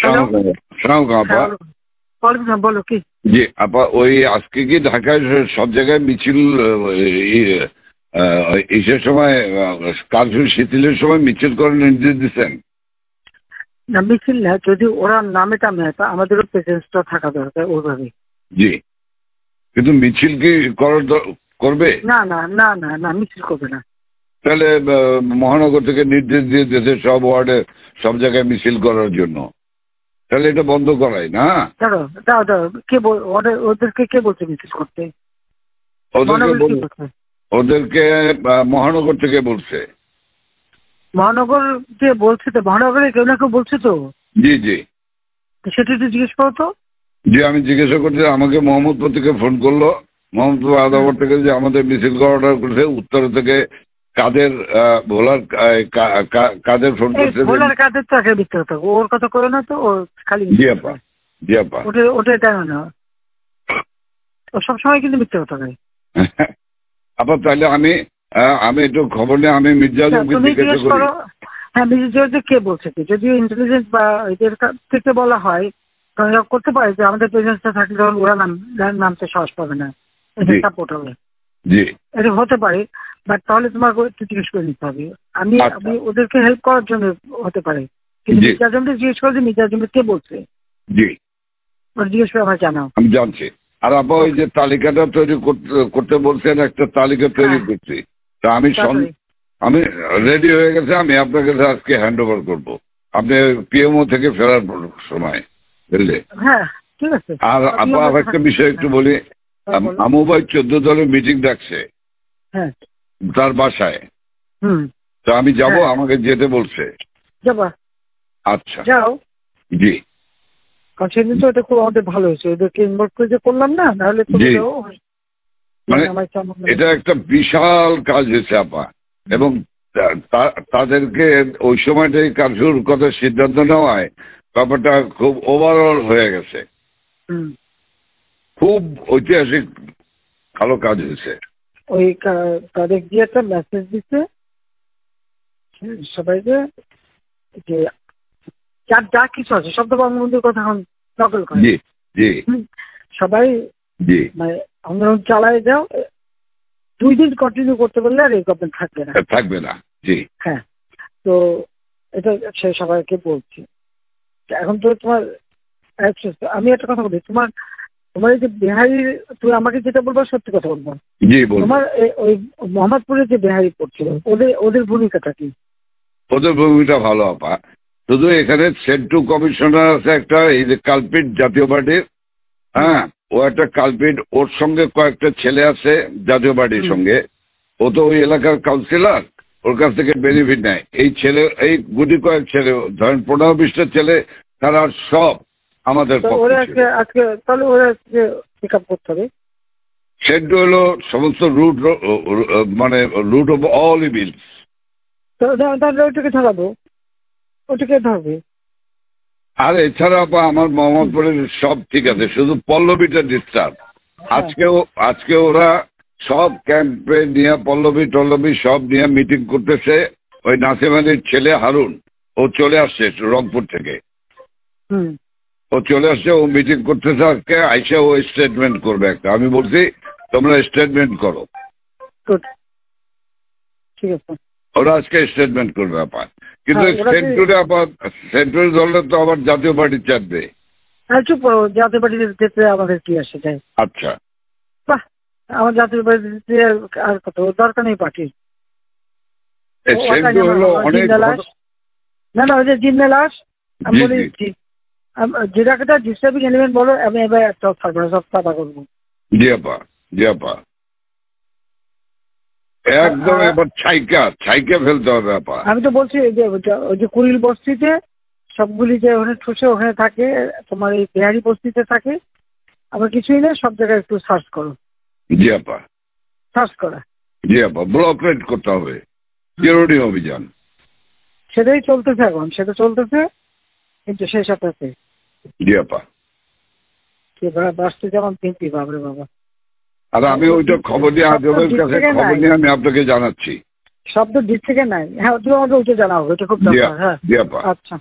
আপা বলো কি? জি আপা, ওই আজকে কি ঢাকায় সব জায়গায় মিছিল ইসের সময় কারফিউ শিথিলের সময় মিছিল করার নির্দেশ দিচ্ছেন? না, মিছিল না, যদি ওরা নামে টামে আমাদেরও প্রেজেন্সটা থাকা দরকার ওইভাবে। জি, কিন্তু মিছিল কি করবে? না না না না না, মিছিল করবে না। তাহলে মহানগর থেকে নির্দেশ দিয়ে দিয়েছে সব ওয়ার্ডে সব জায়গায় মিছিল করার জন্য, তাহলে এটা বন্ধ করাই না? দাঁড়ো দাও দাও, ওদেরকে কে বলছে মিছিল করতে? ওদেরকে মহানগর থেকে বলছে। মহানগর যে বলছে, তো মহানগরে কেউ না কেউ বলছে তো। জি জি, সেটা একটু জিজ্ঞেস করো তো। জি, আমি জিজ্ঞাসা করছি, আমাকে মোহাম্মদপুর থেকে ফোন করলো, মোহাম্মদপুর আদাবর থেকে, যে আমাদের মিছিল অর্ডার করেছে। উত্তর থেকে কাদের ভোলার কাদের ফোন করছে। ভোলার কাদের তো একটা মিথ্যা কথা, ওর কথা করে না তো, ও খালি জি আপা, জি আপা, ওটাই তাই না, ও সবসময় কিন্তু মিথ্যা কথা নাই। আপা তাহলে আমি একটু খবর নিয়ে আমি মির্জা আলমকে জিজ্ঞাসা করি। হ্যাঁ, মির্জা কে বলছে কি, যদি ইন্টেলিজেন্স বা এদের থেকে বলা হয় করতে পারে যে আমাদের প্রেজেন্সটা থাকলে তখন ওরা নামতে সাহস পাবে না, এটা সাপোর্ট হবে। জি, এটা হতে পারে, বাট তাহলে তোমাকে একটু জিজ্ঞেস করে নিতে হবে। আমি ওদেরকে হেল্প করার জন্য হতে পারে, কিন্তু মির্জা আজমকে জিজ্ঞেস করে যে মির্জা আজমকে কে বলছে। জি, জিজ্ঞেস করে আমার জানাও। আমি জানছি। আর আপা ওই যে তালিকাটা তৈরি করতে বলছেন, একটা তালিকা তৈরি করছি, তা আমি রেডি হয়ে গেছে। আমি আপনাকে আজকে হ্যান্ড ওভার করবো, আপনি পিএমও থেকে ফেরার সময়, বুঝলে? হ্যাঁ ঠিক আছে। আর আপা একটা বিষয় একটু বলি, আমু ভাই 14 দলের মিটিং ডাকছে তার বাসায়, তো আমি যাব, আমাকে যেতে বলছে। যাবা? আচ্ছা যাও। জি, কারণ সেদিন তো এটা খুব আমাদের ভালো হয়েছে, ওদেরকে ইনভলভ করে যে করলাম না, নাহলে মানে এটা একটা বিশাল কাজ হয়েছে আপা। এবং তাদেরকে ওই সময়টাই কারফিউর কথা সিদ্ধান্ত নেওয়ায় ব্যাপারটা খুব ওভারঅল হয়ে গেছে, খুব ঐতিহাসিক ভালো কাজ হয়েছে। ওই তাদের গিয়ে একটা মেসেজ দিচ্ছে সবাইকে যে যা কিছু আছে সব তো বঙ্গবন্ধুর কথা এখন নকল করে। জি জি, সবাই জি, মানে আন্দোলন চালায় যাও, 2 দিন কন্টিনিউ করতে পারলে আর এই গভর্নমেন্ট থাকবে না। জি, হ্যাঁ, তো এটা সে সবাইকে বলছি। এখন তো তোমার আমি একটা কথা বলি, তোমার এই যে বিহারি, তুমি আমাকে যেটা বলবো সত্যি কথা বলবো। তোমার ওই মোহাম্মদপুরে যে বিহারি পড়ছিল, ওদের ভূমিকাটা কি? ওদের ভূমিকা ভালো আপা, শুধু এখানে সেন্টু কমিশনার আছে একটা, এই যে কালপিট জাতীয় পার্টির, হ্যাঁ, ও একটা কালপিট, ওর সঙ্গে কয়েকটা ছেলে আছে জাতীয় পার্টির সঙ্গে, ও তো ওই এলাকার কাউন্সিলর, ওর কাছ থেকে বেনিফিট নেয়। এই ছেলে, এই গুটি কয়েক ছেলে, ধরেন 15-20টা ছেলে, তারা সব আমাদের আজকে তাহলে ওরা পিক আপ করতে হবে। সেন্টু হলো সমস্ত রুট, মানে রুট অফ অল ইভিল। তাহলে ওটাকে ধরাবো, ওটাকে ধরবে। আর এছাড়া আমার মোহাম্মদপুরের সব ঠিক আছে, শুধু পল্লবীটা ডিস্টার্ব। আজকে ওরা সব ক্যাম্পে নিয়ে পল্লবী সব নিয়ে মিটিং করতেছে। ওই নাসিম আলীর ছেলে হারুন, ও চলে আসছে রংপুর থেকে, ও মিটিং করতেছে আজকে, আইসা ও স্টেটমেন্ট করবে একটা। আমি বলছি তোমরা স্টেটমেন্ট করো, ঠিক আছে, ওরা আজকে স্টেটমেন্ট করবে আপা। কিন্তু সেন্টুরে ধরলে তো আবার জাতীয় পার্টি চাপবে। চুপ করো, জাতীয় পার্টিতে আমাদের কি আসে যায়? আচ্ছা, আমার জাতীয় পার্টিতে আর কত দরকার নেই পার্টির। না না, ওই যে জিন্দালাস, আমি বলি যেটা ডিস্টার্বিং এলিমেন্ট বলো, আমি এবার একটাও থাকবো না, সব সাদা করবো। জি আপা, জি আপা, একদম এবার ছাইকা ফেলতে হবে আপা। আমি তো বলছি ওই যে কুড়িল বস্তিতে সবগুলি যে ওখানে ঠুসে ওখানে থাকে, তোমার এই বিহারি বস্তিতে থাকে, আবার কিছুই না, সব জায়গায় একটু সার্চ করো। জি আপা, সার্চ করা। জি আপা, ব্লক রেড করতে হবে, জরুরি অভিযান। সেটাই চলতেছে এখন, সেটা চলতেছে, কিন্তু সেই সাথে জি আপা, বাসতে যেমন কিনতে বাবরে বাবা। আর আমি ওইটা খবর নিয়ে আজমের কাছে খবর নিয়ে আমি আপনাকে জানাচ্ছি। শব্দ দিক থেকে নাই। হ্যাঁ, তুমি আমাকে ওইটা জানাও, ওইটা খুব দরকার। হ্যাঁ, আচ্ছা।